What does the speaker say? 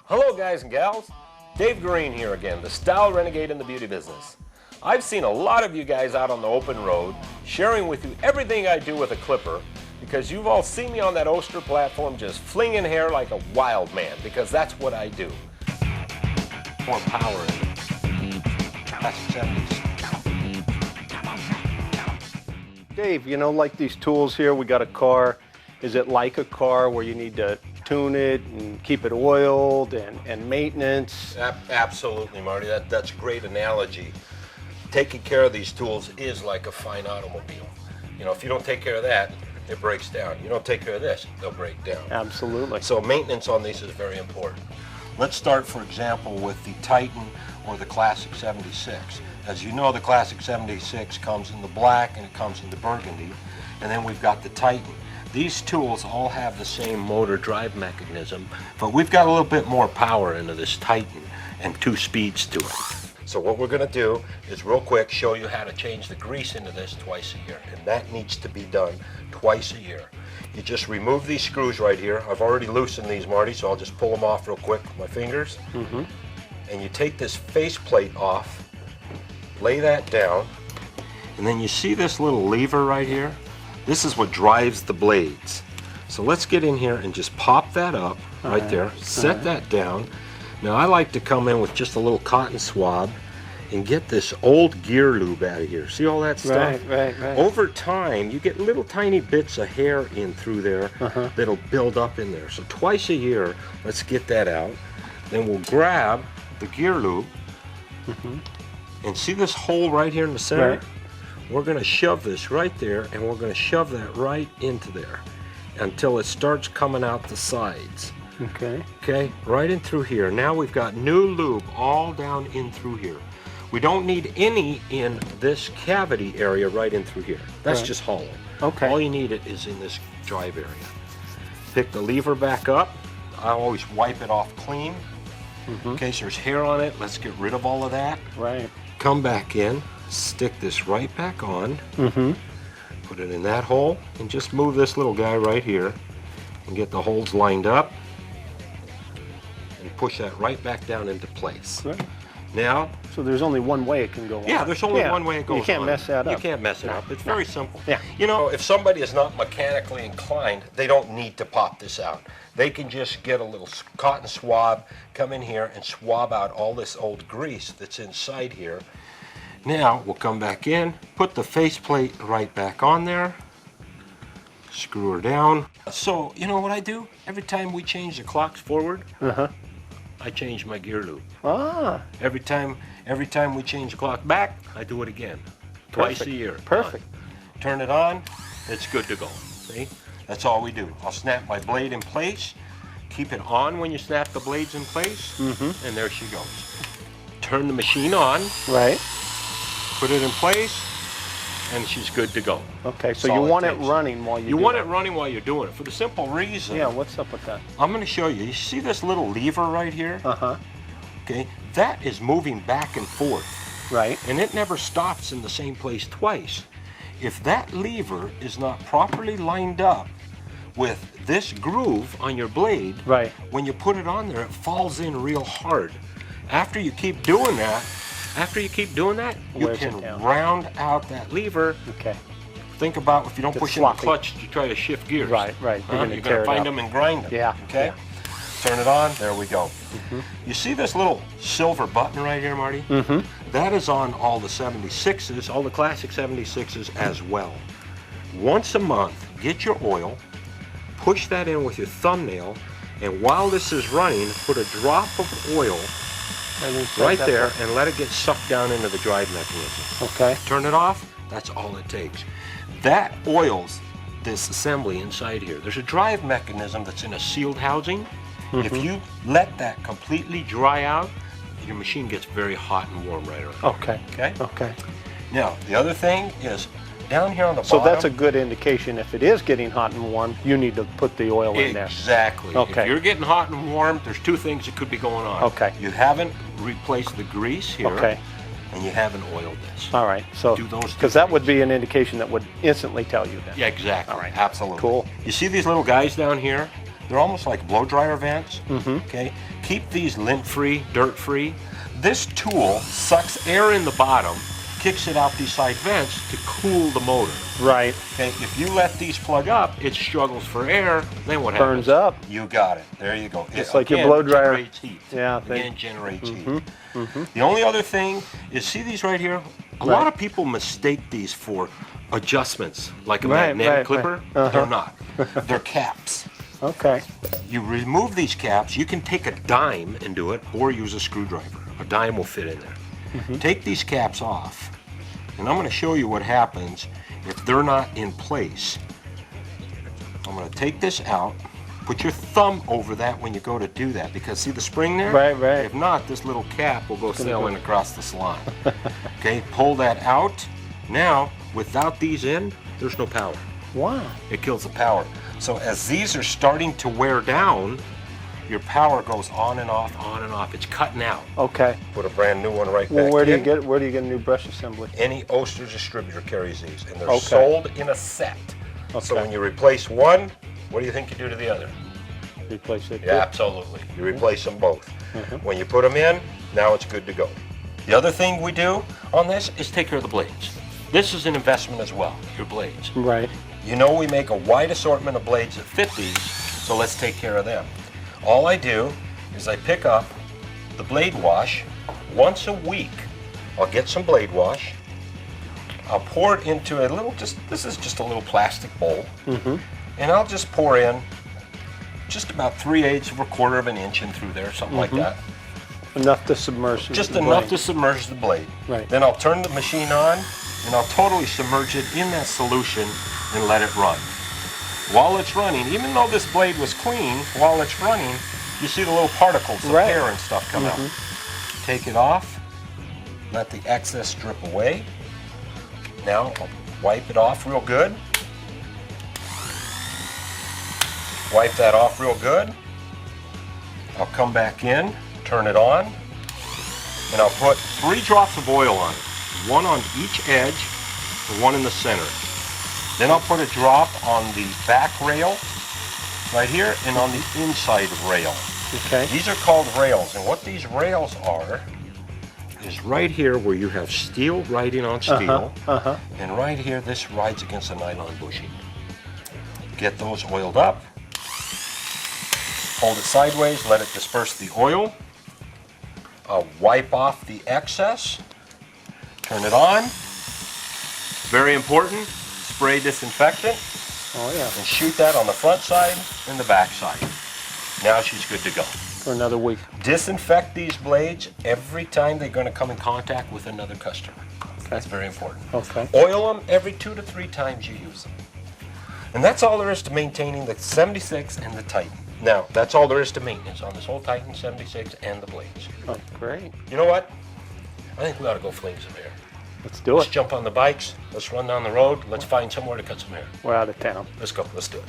Hello guys and gals, Dave Guerin here again, the Style Renegade in the beauty business. I've seen a lot of you guys out on the open road sharing with you everything I do with a clipper because you've all seen me on that Oster platform just flinging hair like a wild man because that's what I do. More power in it. Classic 70s. Dave, you know, like these tools here, we got a car. Is it like a car where you need to tune it and keep it oiled and maintenance? Absolutely, Marty. That's a great analogy. Taking care of these tools is like a fine automobile. You know, if you don't take care of that, it breaks down. You don't take care of this, they'll break down. Absolutely. So maintenance on these is very important. Let's start, for example, with the Titan or the Classic 76. As you know, the Classic 76 comes in the black and it comes in the burgundy, and then we've got the Titan. These tools all have the same motor drive mechanism, but we've got a little bit more power into this Titan and 2 speeds to it. So what we're going to do is real quick show you how to change the grease into this twice a year, and that needs to be done twice a year. You just remove these screws right here. I've already loosened these, Marty, so I'll just pull them off real quick with my fingers. And you take this faceplate off, lay that down, and then you see this little lever right here? This is what drives the blades. So let's get in here and just pop that up right there, set that down. Now I like to come in with just a little cotton swab and get this old gear lube out of here. See all that stuff? Right. Over time, you get little tiny bits of hair in through there that'll build up in there. So twice a year, let's get that out. Then we'll grab the gear lube and see this hole right here in the center? Right. We're going to shove this right there, and we're going to shove that right into there until it starts coming out the sides. Okay, right in through here. Now we've got new lube all down in through here. We don't need any in this cavity area right in through here. That's just hollow. Okay. All you need it is in this drive area. Pick the lever back up. I always wipe it off clean. In case there's hair on it, let's get rid of all of that. Right. Come back in. Stick this right back on, put it in that hole, and just move this little guy right here and get the holes lined up and push that right back down into place. Right. Now, So there's only one way it can go on. yeah, there's only one way it goes on. You can't mess that up. You can't mess it up. It's very simple. Yeah. You know, if somebody is not mechanically inclined, they don't need to pop this out. They can just get a little cotton swab, come in here and swab out all this old grease that's inside here. Now we'll come back in, put the faceplate right back on there, screw her down. So you know what I do? Every time we change the clocks forward, I change my gear loop. Every time we change the clock back, I do it again. Twice a year. Perfect. Turn it on, it's good to go. See? That's all we do. I'll snap my blade in place, keep it on when you snap the blades in place, and there she goes. Turn the machine on. Right. Put it in place, and she's good to go. Okay, so That's you all want it takes. running while You want it running while you're doing it for the simple reason. Yeah, what's up with that? I'm going to show you. You see this little lever right here? Okay, that is moving back and forth. Right. And it never stops in the same place twice. If that lever is not properly lined up with this groove on your blade, when you put it on there, it falls in real hard. After you keep doing that, you can round out that lever. Okay. Think about if you don't push in the clutch to try to shift gears. Right. You're going to find them and grind them. Yeah. Okay? Turn it on. There we go. You see this little silver button right here, Marty? That is on all the 76s, all the Classic 76s as well. Once a month, get your oil, push that in with your thumbnail, and while this is running, put a drop of oil right there and let it get sucked down into the drive mechanism. Okay. Turn it off, that's all it takes. That oils this assembly inside here. There's a drive mechanism that's in a sealed housing. If you let that completely dry out, your machine gets very hot and warm right around. Okay. Now, the other thing is down here on the So bottom. that's a good indication. If it is getting hot and warm, you need to put the oil in there. Exactly. Okay. If you're getting hot and warm, there's 2 things that could be going on. Okay. You haven't replaced the grease here. Okay. And you haven't oiled this. All right. So, Do those 2 because that would things. be an indication that would instantly tell you that. Yeah, exactly. All right. Absolutely. Cool. You see these little guys down here? They're almost like blow dryer vents. Okay, keep these lint-free, dirt-free. This tool sucks air in the bottom, kicks it out these side vents to cool the motor. Right. Okay, if you let these plug up, it struggles for air, then what happens? Burns up. You got it. There you go. It's It, like your again, blow dryer. Generates heat. Yeah. Again, generates heat. The only other thing is, see these right here? A lot of people mistake these for adjustments, like a magnetic clipper. They're not. They're caps. Okay. You remove these caps, you can take a dime and do it, or use a screwdriver. A dime will fit in there. Take these caps off, and I'm going to show you what happens if they're not in place. I'm going to take this out, put your thumb over that when you go to do that, because see the spring there? Right. If not, this little cap will go sailing across the slime. Okay, pull that out. Now, without these in, there's no power. Wow. It kills the power. So as these are starting to wear down, your power goes on and off, on and off. It's cutting out. Okay. Put a brand new one right Well, back where do in. you get a new brush assembly? Any Oster distributor carries these, and they're Okay. sold in a set. So when you replace one, what do you think you do to the other? Replace it. Yeah, absolutely. You replace them both. When you put them in, now it's good to go. The other thing we do on this is take care of the blades. This is an investment as well, your blades. Right. You know we make a wide assortment of blades that fit these, so let's take care of them. All I do is I pick up the blade wash once a week. I'll get some blade wash. I'll pour it into a little, this is just a little plastic bowl. And I'll just pour in just about 3/8 of a quarter of an inch in through there, something like that. Enough to submerge Just the enough blade. to submerge the blade. Right. Then I'll turn the machine on, and I'll totally submerge it in that solution and let it run. While it's running, even though this blade was clean, while it's running, you see the little particles of hair and stuff come out. Take it off, let the excess drip away. Now I'll wipe it off real good. Wipe that off real good. I'll come back in, turn it on, and I'll put 3 drops of oil on it. One on each edge, and one in the center. Then I'll put a drop on the back rail, right here, and on the inside rail. Okay. These are called rails, and what these rails are is right here where you have steel riding on steel, and right here this rides against a nylon bushing. Get those oiled up, hold it sideways, let it disperse the oil. I'll wipe off the excess, turn it on. Very important, spray disinfectant. Oh yeah. And shoot that on the front side and the back side. Now she's good to go. For another week. Disinfect these blades every time they're going to come in contact with another customer. That's very important. Okay. Oil them every 2 to 3 times you use them. And that's all there is to maintaining the 76 and the Titan. Now, that's all there is to maintenance on this whole Titan 76 and the blades. Oh, great. You know what? I think we ought to go fling some hair. Let's do Let's it. jump on the bikes. Let's run down the road. Let's find somewhere to cut some hair. We're out of town. Let's go. Let's do it.